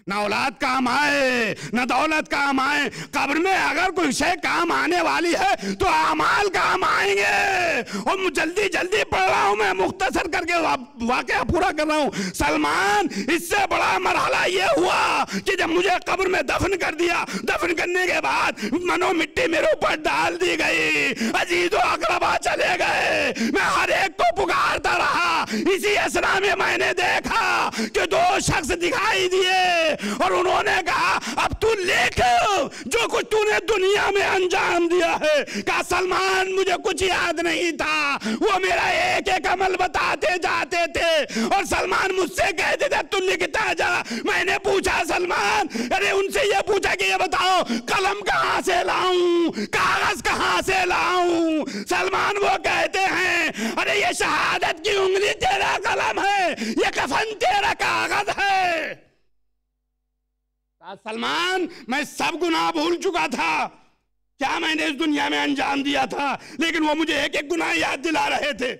ना औलाद काम आए ना दौलत काम आए। कब्र में अगर कोई शय काम आने वाली है तो आमाल काम आएंगे। और जल्दी जल्दी पढ़ रहा हूं मैं, मुख्तसर करके वाकया पूरा कर रहा हूं। सलमान इससे बड़ा मरहला ये हुआ कि जब मुझे कब्र में दफन कर दिया, दफन करने के बाद मनो मिट्टी मेरे ऊपर डाल दी गई, अजीजो अकरबा चले गए, मैं हर एक को पुकारता रहा। इसी असना में मैंने देखा कि दो शख्स दिखाई दिए और उन्होंने कहा अब तू लेख जो कुछ तूने दुनिया में अंजाम दिया है। कहा सलमान मुझे कुछ याद नहीं था, वो मेरा एक एक अमल बताते जाते थे और सलमान मुझसे कहते थे तू लिखता जा। मैंने पूछा सलमान, अरे उनसे ये पूछा कि ये बताओ कलम कहां से लाऊं, कागज कहां से लाऊं। सलमान वो कहते हैं अरे ये शहादत की उंगली तेरा कलम है, ये कफन तेरा कागज है। सलमान मैं सब गुनाह भूल चुका था, क्या मैंने इस दुनिया में अंजाम दिया था, लेकिन वो मुझे एक एक गुनाह याद दिला रहे थे।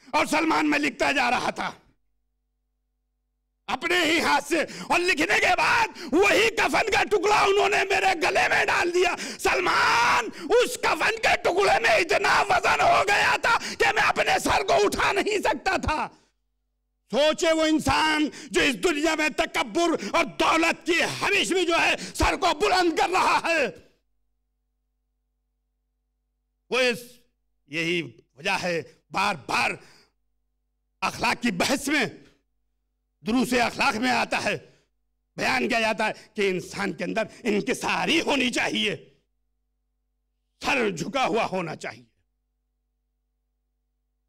और सलमान मैं लिखता जा रहा था अपने ही हाथ से, और लिखने के बाद वही कफन का टुकड़ा उन्होंने मेरे गले में डाल दिया। सलमान उस कफन के टुकड़े में इतना वजन हो गया था कि मैं अपने सर को उठा नहीं सकता था। सोचे वो इंसान जो इस दुनिया में तकब्बुर और दौलत की हविश में जो है सर को बुलंद कर रहा है, वो यही वजह है बार बार अखलाक की बहस में, दुरूसे अखलाक में आता है, बयान किया जाता है कि इंसान के अंदर इंकिसारी होनी चाहिए, सर झुका हुआ होना चाहिए।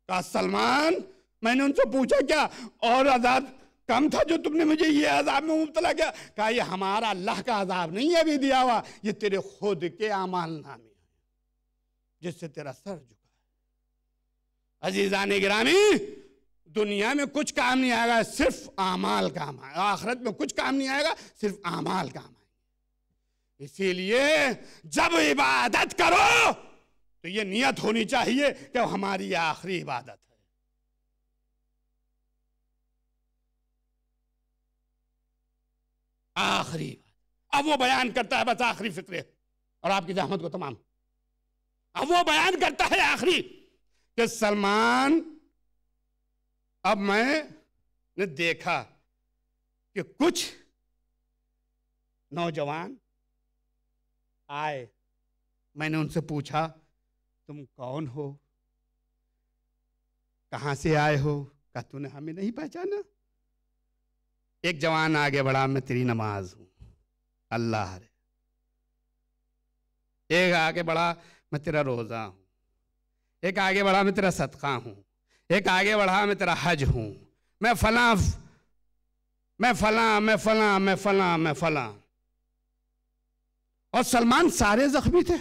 कहा सलमान मैंने उनसे पूछा क्या और अजाब कम था जो तुमने मुझे ये अजाब में मुब्तला किया। कहा ये हमारा अल्लाह का अजाब नहीं है अभी दिया हुआ, ये तेरे खुद के अमाल नामे है जिससे तेरा सर झुका है। अजीजान गिरामी, दुनिया में कुछ काम नहीं आएगा, सिर्फ आमाल काम आएगा। आखिरत में कुछ काम नहीं आएगा, सिर्फ आमाल काम आएगा। इसीलिए जब इबादत करो तो ये नियत होनी चाहिए कि हमारी आखिरी इबादत है। आखिरी अब वो बयान करता है, बस आखिरी फिक्रे और आपकी जहमत को तमाम। अब वो बयान करता है आखिरी कि सलमान, अब मैंने देखा कि कुछ नौजवान आए। मैंने उनसे पूछा, तुम कौन हो, कहां से आए हो? कहा, तूने हमें नहीं पहचाना? एक जवान आगे बढ़ा, मैं तेरी नमाज हूं, अल्लाह रे। एक आगे बढ़ा, मैं तेरा रोजा हूं। एक आगे बढ़ा, मैं तेरा सदका हूं। एक आगे बढ़ा, मैं तेरा हज हूं। मैं फला, मैं फला, मैं फला, मैं फला, मैं फला। और सलमान सारे जख्मी थे,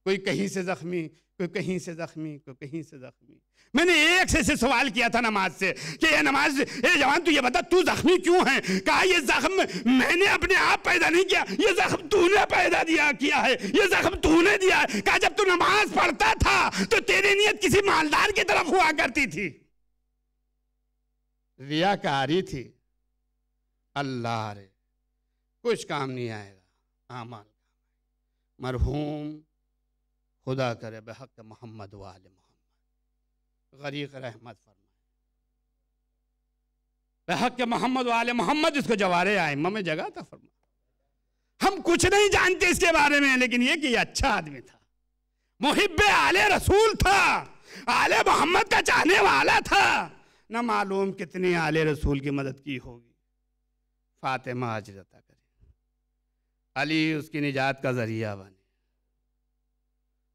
कोई कहीं से जख्मी, कोई कहीं से जख्मी, कोई कहीं से जख्मी। मैंने एक से सवाल किया था नमाज से कि ये नमाज, ये जवान तू ये बता, तू जख्मी क्यों है? कहा, ये जख्म मैंने अपने आप पैदा नहीं किया, ये जख्म तूने पैदा किया है, ये जख्म तूने दिया है। कहा, जब तू नमाज पढ़ता था तो तेरी नियत किसी मालदार की तरफ हुआ करती थी, रियाकारी थी। अल्लाह रे, कुछ काम नहीं आएगा आमाल। मरहूम खुदा करे बेहक मोहम्मद वाले मोहम्मद, गरीक रहमत फरमाए बेहक मोहम्मद वाले मोहम्मद। इसको जवारे आइम्मा में जगह था फरमा। हम कुछ नहीं जानते इसके बारे में, लेकिन ये कि अच्छा आदमी था, मुहिब्बे आले रसूल था, आले मोहम्मद का चाहने वाला था। न मालूम कितनी आले रसूल की मदद की होगी। फातिमा अजरता करे, अली उसकी निजात का जरिया बने।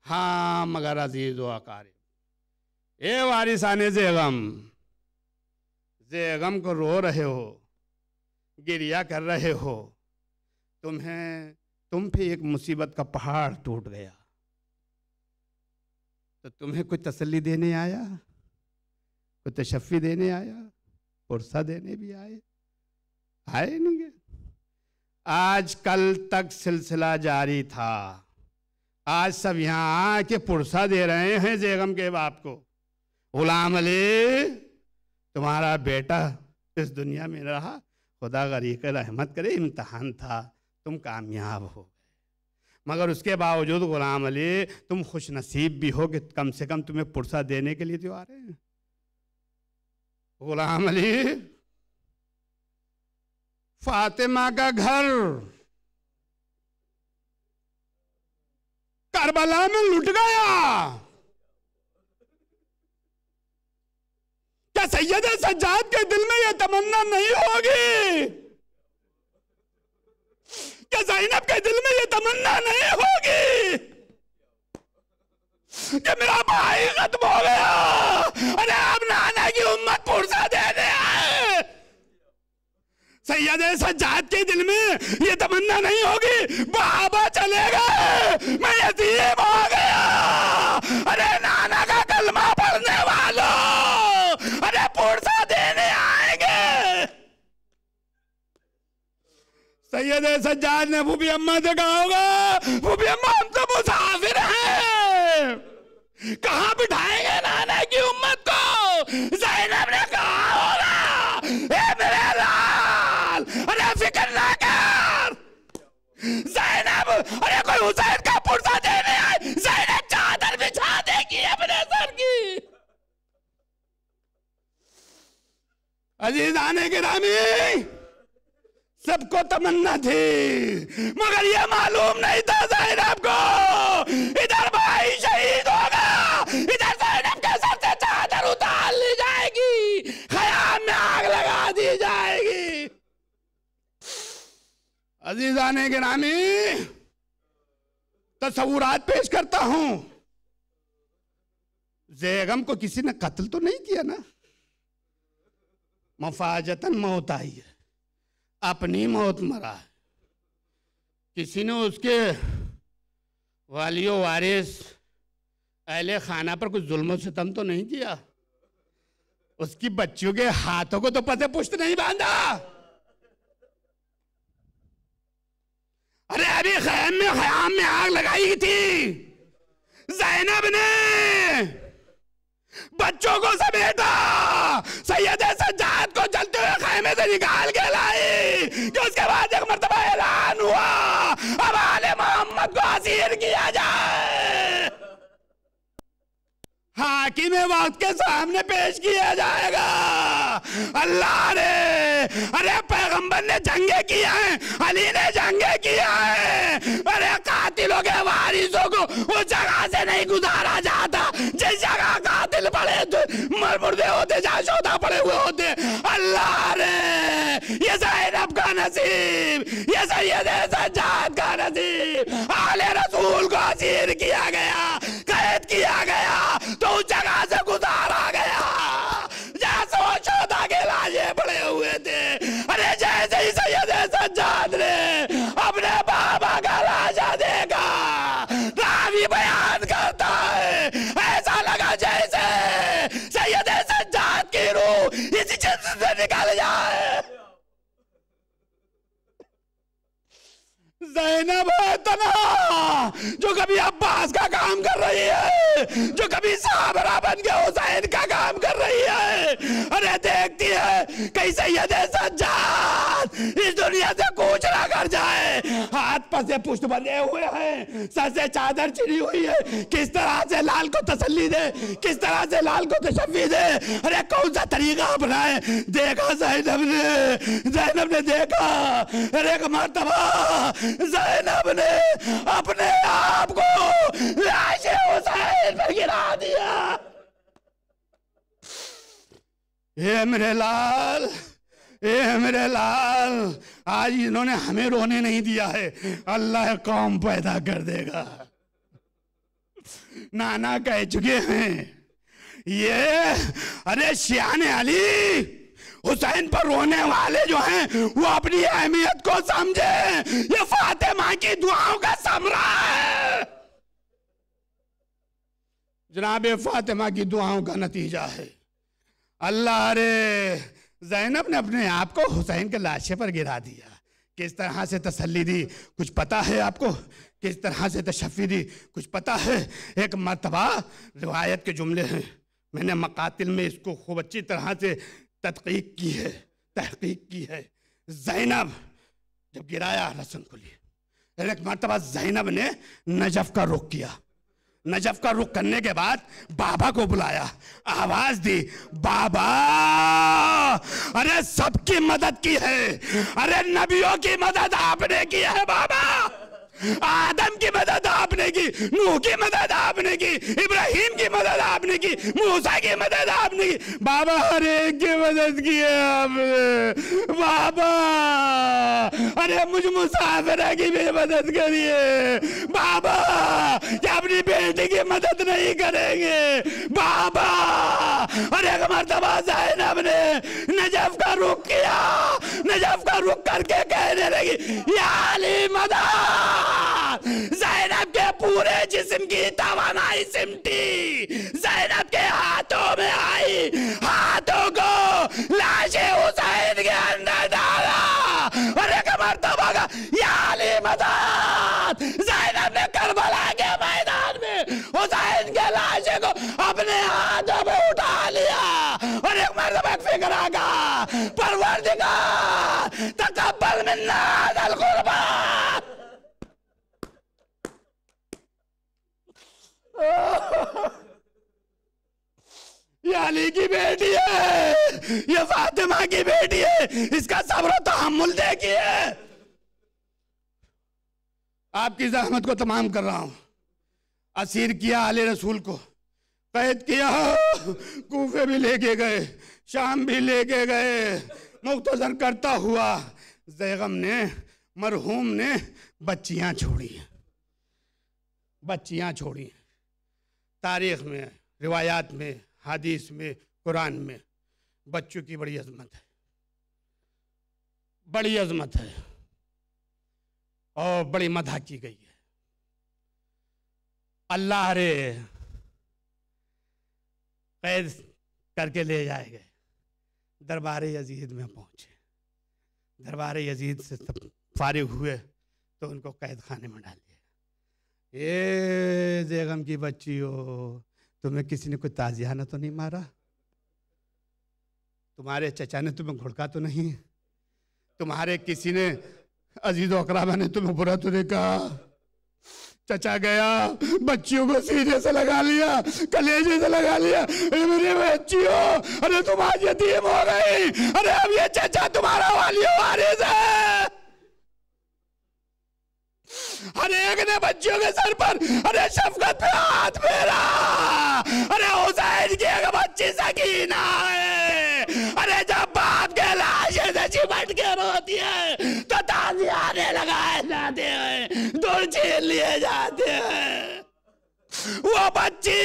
हाँ मगर अजीज व अकारिब, ए वारिसाने जे गम को रो रहे हो, गिरिया कर रहे हो, तुम पे एक मुसीबत का पहाड़ टूट गया, तो तुम्हें कोई तसल्ली देने आया, कोई तशफ़ी देने आया, पुरसा देने भी आए नहीं गए। आज कल तक सिलसिला जारी था, आज सब यहाँ आके पुरसा दे रहे हैं जेगम के बाप को। गुलाम अली, तुम्हारा बेटा इस दुनिया में रहा, खुदा गरीक रहमत करे, इम्तहान था, तुम कामयाब हो गए। मगर उसके बावजूद गुलाम अली, तुम खुश नसीब भी हो कि कम से कम तुम्हें पुरसा देने के लिए तैयार हैं। गुलाम अली, फातिमा का घर करबला में लुट गया। क्या सैयद सज्जाद के दिल में यह तमन्ना नहीं होगी? क्या ज़ैनब के दिल में यह तमन्ना नहीं होगी कि मेरा भाई खत्म हो गया, अरे अब नाना की उम्मत पुरसा देने आए? सैयद सज्जाद के दिल में ये तमन्ना नहीं होगी, बाबा चले गए, मैं यतीम हो गया, अरे नाना का कलमा पढ़ने वालों, अरे पुरसा देने आएंगे। सैयद सज्जाद ने फूफी अम्मा से कहा होगा, फूफी अम्मा हम तो मुसाफिर हैं, कहाँ बिठाएंगे नाना की उम्मत को? ज़ैनब ने कहा होगा, ए मेरे लाल, अरे फिक्र ना कर, ज़ैनब, अरे कोई हुसैन का पुरसा देने आए, ज़ैनब चादर बिछा देगी अपने सर की। अजीज़ाने गिरामी, सबको तमन्ना थी, मगर ये मालूम नहीं था ज़ैनब को, इधर भाई शहीद होगा, इधर ज़ैनब के सर से चादर उतार ली जाएगी, ख़याम में आग लगा दी जाएगी। अजीज़ाने गिरामी, तस्वुरात पेश करता हूं, ज़ैगम को किसी ने कत्ल तो नहीं किया ना, मफाजतन मौत आई है, अपनी मौत मरा है। किसी ने उसके वालियो वारिस अहले खाना पर कुछ जुल्म सितम तो नहीं किया, उसकी बच्चियों के हाथों को तो पते पुष्ट नहीं बांधा। अरे अभी ख़याम में आग लगाई थी, ज़ैनब ने बच्चों को समेटा, सैयद सज्जाद को जलते हुए खैमे से निकाल के लाई, कि उसके बाद एक मर्तबा ऐलान हुआ, अब आले मोहम्मद को असीर किया जाए। हाकिम वक्त के सामने पेश किया जाएगा। अल्लाह ने, अरे पैगंबर ने जंगे किया है, अली ने जंगे किया है। अरे कातिलों के वारिसों को उस जगह से नहीं गुजारा जाता जिस जगह कातिल पड़े मुर्दे होते, जहाँ शोधा पड़े हुए होते। अल्लाह ने ये ज़ैनब का नसीब, ये सैयद सज्जाद का नसीब, आले रसूल को असीर किया गया, कैद किया गया, तो उस जगह से गुजारा गया जहाँ शोधा के लाशें पड़े हुए थे। अरे जैसे ही सैयद सज्जाद ने अपने बाबा का लाशा देखा, रावी बयान करता है, ऐसा लगा जैसे सैयद सज्जाद की रूह इसी जिस्म से निकल जाए। ज़ैनब है तन्हा, जो कभी अब्बास का काम कर रही है, जो कभी साबरा बन के हुसैन का काम कर रही है। अरे देखती है कहीं सैयद सज्जाद इस दुनिया से कूच ना कर जाए। हाथ पसे पुष्ट बंधे हुए हैं, सर से चादर चिड़ी हुई है। किस तरह से लाल को तसल्ली दे, किस तरह से लाल को तशफ़ी दे। अरे कौन सा तरीका अपनाए। देखा ज़ैनब ने देखा, अरे एक मर्तबा ज़ैनब ने अपने आप को लाशे हुसैन पर गिरा दिया। ए मेरे लाल, ए मेरे लाल, आज इन्होंने हमें रोने नहीं दिया है, अल्लाह कौम पैदा कर देगा। नाना कह चुके हैं ये, अरे शियाने अली हुसैन पर रोने वाले जो हैं वो अपनी अहमियत को समझे। ये फातिमा की दुआओं का समरा है, जनाब फातिमा की दुआओं का नतीजा है। अल्लाह रे, ज़ैनब ने अपने आप को हुसैन के लाशे पर गिरा दिया। किस तरह से तसल्ली दी कुछ पता है आपको? किस तरह से तशफ़ी दी कुछ पता है? एक मर्तबा रिवायत के जुमले हैं, मैंने मकातिल में इसको खूब अच्छी तरह से तहकीक की है, तहकीक की है। ज़ैनब जब गिराया लहसन को लिए, एक मर्तबा ज़ैनब ने नजफ का रुख किया। नजफ का रुख करने के बाद बाबा को बुलाया, आवाज दी, बाबा। अरे सबकी मदद की है, अरे नबियों की मदद आपने की है बाबा। आदम की मदद आपने की, नूह की मदद आपने की, इब्राहिम की मदद आपने की, मूसा की मदद आपने की। बाबा हर एक की मदद की है आपने बाबा। अरे मुझ मुसाफिर की भी मदद करिए बाबा, क्या अपनी बेटी की मदद नहीं करेंगे बाबा? अरे एक मर्तबा ज़ैनब ने नजफ का रुख किया, नजफ का रुख करके कहने लगी, या अली मदद। ज़ैनब के पूरे जिस्म की तवानाई सिमटी, ज़ैनब के हाथों में आई, हाथों को लाशे हुसैन के अंदर डाला। और एक मर्तबा का या अली मदद। ज़ैनब ने करबला के मैदान में हुसैन के लाशे को अपने हाथों में उठा लिया। और एक मर्तबा फिक्र का, परवरदिगार तकब्बल मिन्ना हज़ल कुर्बान। ये अली की बेटी है, ये फातिमा की बेटी है, इसका सब्र तहम्मुल देखिए। आपकी जहमत को तमाम कर रहा हूं। असीर किया आले रसूल को, कैद किया, कूफे भी लेके गए, शाम भी लेके गए। मुख्तसर करता हुआ ज़ैगम ने, मरहूम ने बच्चियां छोड़ी, बच्चियां छोड़ी। तारीख में, रिवायात में, हदीस में, कुरान में बच्चों की बड़ी अजमत है, बड़ी अजमत है और बड़ी मदह की गई है। अल्लाह रे कैद करके ले जाए गए, दरबार यजीद में पहुंचे। दरबार यजीद से फारिग हुए तो उनको कैद खाने में डाल दिया। ये ज़ैगम की बच्ची हो, तुम्हें किसी ने कोई ताजियाना तो नहीं मारा? तुम्हारे चचा ने तुम्हें घुड़का तो नहीं? तुम्हारे किसी ने अजीज़ अकराबा ने तुम्हें बुरा तो नहीं कहा? चचा गया, बच्चियों को सीने से लगा लिया, कलेजे से लगा लिया। मेरे बच्चियों, अरे तुम आज यतीम हो गई, अरे अब ये चचा तुम्हारा वालियो वारिस है। हर एक ने बच्चियों के सर पर अरे शफकत पे हाथ फेरा। अरे हुसैन की एक बच्ची सकीना है, अरे जब बाप के लाशे से चिपट के रोती है तो ताजियाने लगाए जाते हैं, दूर छीन लिए जाते हैं। वो बच्ची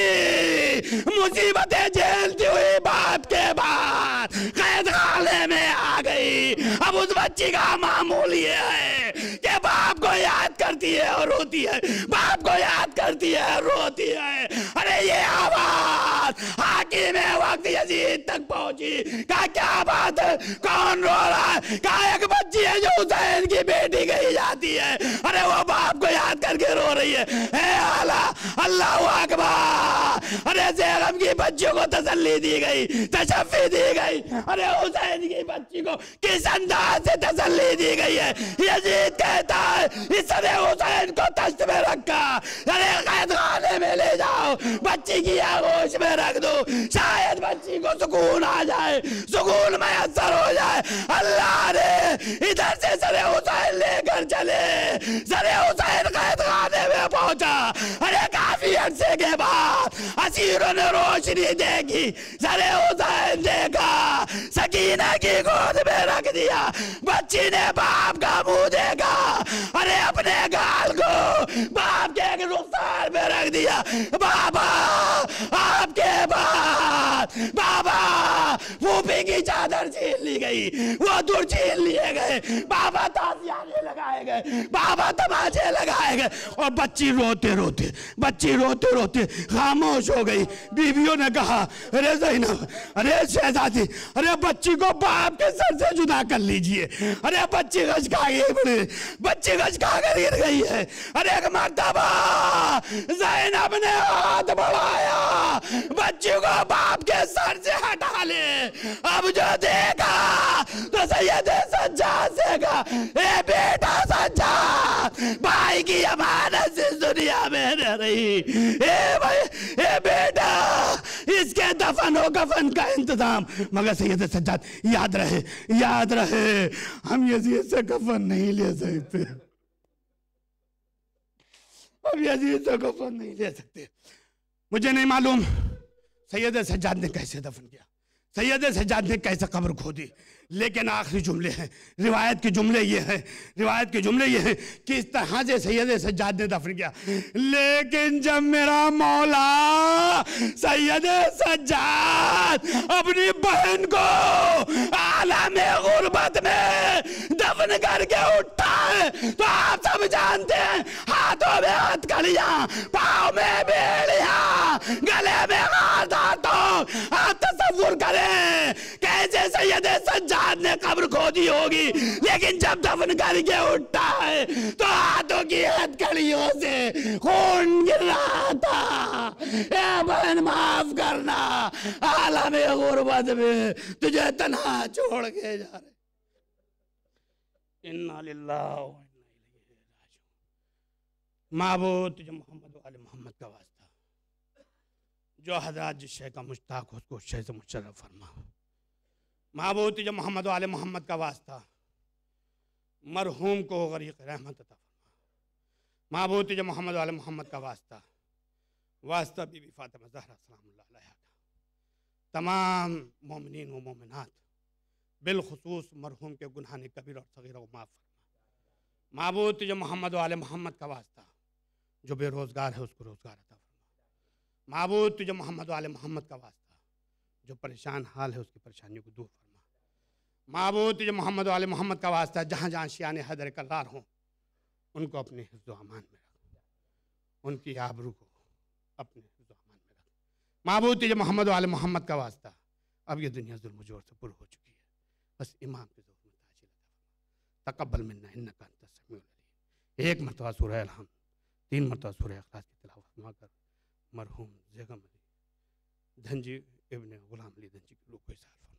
मुसीबतें झेलती हुई बाप के बाद कैद खाने में आ गई। अब उस बच्ची का मामूल ये है कि बाप को याद करती है और रोती है, बाप को याद करती है और रोती है। अरे ये आवाज हाकिम वक्त यजीद तक पहुंची। कहा क्या बात है, कौन रो रहा है? कहा एक बच्ची है जो हुसैन की बेटी कही जाती है, अरे वो बाप को याद करके रो रही है। आला अल्लाह अकबर। अरे ज़ैनब की बच्चियों को तसल्ली दी गई, तशफ़ी दी गई। अरे हुसैन की बच्ची को किस अंदाज से तसल्ली दी गई है? यजीद कहता है इसने हुसैन को तश्त में रखा, अरे कैद खाने में ले जाओ, बच्ची की आगोश में रख दो, शायद बच्ची को सुकून आ जाए, सुकून मैसर हो जाए। अल्लाह ने इधर से सरे हुसैन लेकर चले। सरे हुसैन कैद खाने में पहुंचा। अरे काफी अरसे के बाद असीरों ने रोशनी देखी, सरे हुसैन देखा, सकीना की गोद में रख दिया। बच्ची ने बाप का मुंह देखा, अरे अपने गाल को बाप के रुखसार में रख दिया। बाबा आपके बाद बाबा फूफी की चादर छीन ली गई, वो दूर छीन लिए गए, बाबा ताजियाने लगाए गए, बाबा तमाचे लगाए गए। और बच्ची रोते रोते खामोश हो गई। बीवियों ने कहा अरे ज़ैनब, अरे शहजादी, अरे बच्ची को बाप के सर से जुदा कर लीजिए। अरे बच्ची गज खा गई, बच्ची गज खा कर गिर गई है। अरे एक मर्तबा ज़ैनब ने हाथ बढ़ाया, बच्ची को बाप के सर से हटा ले। अब जो देखा तो सैयद सज्जाद से कहा, ए बेटा सज्जाद, भाई की अमानत इस दुनिया में रह रही, ए बेटा इसके दफन हो कफन का इंतजाम। मगर सैयद सज्जाद याद रहे हम यजीद से कफन नहीं ले सकते, अब यजीद से कफन नहीं ले सकते। मुझे नहीं मालूम सैयद सज्जाद ने कैसे दफन किया, सैयद सज्जाद ने कैसे कब्र खोदी, लेकिन आखिरी जुमले हैं रिवायत के जुमले ये हैं कि इस तरह से सैयद सज्जाद ने दफन किया। लेकिन जब मेरा मौला सैयद सज्जाद अपनी बहन को आलम गुर्बत में दफन करके उठा है तो आप सब जानते हैं, हाथों में हथकड़ियां, पाँव में बेड़ियां, गले में हाथों। आप तसव्वुर करें कैसे सैयद सज्जाद ने कब्र खोदी होगी, लेकिन जब दफन करके उठा है तो हाथों की हथकड़ियों से खून गिर रहा था। ए बहन माफ करना, आलम गुर्बत में तुझे तन्हा छोड़ के जा रहे। इन्ना लिल्लाहि व इन्ना इलैहि राजिऊन। माबूद तुझे मोहम्मद वाले मोहम्मद का वास्ता, जो हजरत जिस शय का मुश्ताक हो उसको शय से मुशर्रफ फरमा। महबूब तुझे मोहम्मद वाले मोहम्मद का वास्ता, मरहूम को गरीक रहमत अता फरमा। महबूब तुझे मोहम्मद वाले मोहम्मद का वास्ता बीबी फातिमा ज़हरा सलामुल्लाह अलैहा का, तमाम मोमिनीन व मोमिनात, बिलखुसूस मरहूम के गुनाह कबीर और सगीर को माफ़ फरमा। महबूब तुझे मोहम्मद वाले मोहम्मद का वास्ता, जो बेरोज़गार है उसको रोज़गार अता फरमा। महबूब तुझे मोहम्मद वाले मोहम्मद का वास्ता, जो परेशान हाल है उसकी परेशानियों को दूर फरमा। महबूब तुझे मोहम्मद वाले मोहम्मद का वास्ता, जहाँ जहाँ शियाने हैदर करार हों उनको अपने हिफ्ज़ व अमान में रख, उनकी आबरू को अपने हिफ्ज़ व अमान में रख। महबूब तुझे मोहम्मद वाले मोहम्मद का वास्ता, अब ये दुनिया जुल्म जोर से पुर हो चुकी है, बस इमाम के ज़ोर में ताजील अता फरमा। तक़ब्बल मिन्ना इन्नका अंतस समीउल अलीम। एक मरतबा सूरह अलहम्द, 3 मरतबा सूरह इखलास की तिलावत फरमा कर मरहूम ज़ेगम अली धनजी इब्ने गुलाम अली धनजी की रूह को इज़हार फरमा।